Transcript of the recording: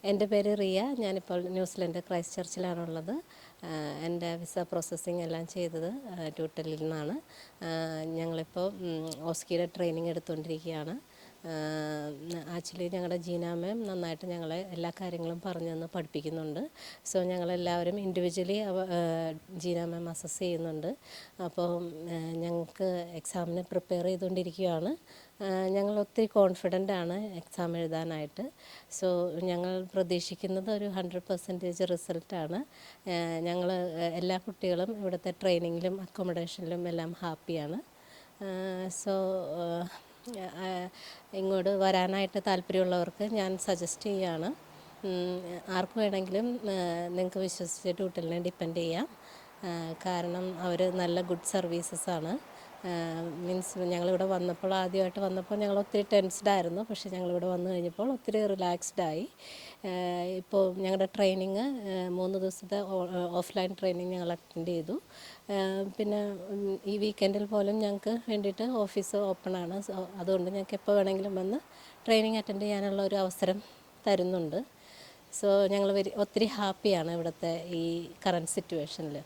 എൻ്റെ പേര് റിയ. ഞാനിപ്പോൾ ന്യൂസിലൻഡ് ക്രൈസ്റ്റ് ചർച്ചിലാണുള്ളത്. എൻ്റെ വിസ പ്രോസസ്സിംഗ് എല്ലാം ചെയ്തത് ട്യൂട്ടലിൽ നിന്നാണ്. ഞങ്ങളിപ്പോൾ ഓസ്കിയുടെ ട്രെയിനിങ് എടുത്തുകൊണ്ടിരിക്കുകയാണ്. ആക്ച്വലി ഞങ്ങളുടെ ജീന മാം നന്നായിട്ട് ഞങ്ങളെ എല്ലാ കാര്യങ്ങളും പറഞ്ഞു തന്ന് പഠിപ്പിക്കുന്നുണ്ട്. സോ ഞങ്ങളെല്ലാവരും ഇൻഡിവിജ്വലി ജീന മാം അസസ് ചെയ്യുന്നുണ്ട്. അപ്പോൾ ഞങ്ങൾക്ക് എക്സാമിന് പ്രിപ്പയർ ചെയ്തുകൊണ്ടിരിക്കുകയാണ്. ഞങ്ങൾ ഒത്തിരി കോൺഫിഡൻ്റ് ആണ് എക്സാം എഴുതാനായിട്ട്. സോ ഞങ്ങൾ പ്രതീക്ഷിക്കുന്നത് ഒരു 100% റിസൾട്ടാണ്. ഞങ്ങൾ എല്ലാ കുട്ടികളും ഇവിടുത്തെ ട്രെയിനിങ്ങിലും അക്കോമഡേഷനിലും എല്ലാം ഹാപ്പിയാണ്. സോ ഇങ്ങോട്ട് വരാനായിട്ട് താല്പര്യമുള്ളവർക്ക് ഞാൻ സജസ്റ്റ് ചെയ്യുകയാണ്. ആർക്ക് വേണമെങ്കിലും നിങ്ങൾക്ക് വിശ്വസിച്ച് ട്യൂട്ടലിനെ ഡിപ്പെൻഡ് ചെയ്യാം. കാരണം അവർ നല്ല ഗുഡ് സർവീസസാണ്. മീൻസ് ഞങ്ങളിവിടെ വന്നപ്പോൾ ആദ്യമായിട്ട് വന്നപ്പോൾ ഞങ്ങൾ ഒത്തിരി ടെൻസ്ഡായിരുന്നു. പക്ഷേ ഞങ്ങളിവിടെ വന്നു കഴിഞ്ഞപ്പോൾ ഒത്തിരി റിലാക്സ്ഡായി. ഇപ്പോൾ ഞങ്ങളുടെ ട്രെയിനിങ് 3 ദിവസത്തെ ഓഫ്ലൈൻ ട്രെയിനിങ് ഞങ്ങൾ അറ്റൻഡ് ചെയ്തു. പിന്നെ ഈ വീക്കെൻഡിൽ പോലും ഞങ്ങൾക്ക് വേണ്ടിയിട്ട് ഓഫീസ് ഓപ്പണാണ്. സോ അതുകൊണ്ട് ഞങ്ങൾക്ക് എപ്പോൾ വേണമെങ്കിലും വന്ന് ട്രെയിനിങ് അറ്റൻഡ് ചെയ്യാനുള്ള ഒരു അവസരം തരുന്നുണ്ട്. സോ ഞങ്ങൾ ഒത്തിരി ഹാപ്പിയാണ് ഇവിടുത്തെ ഈ കറൻറ്റ് സിറ്റുവേഷനിൽ.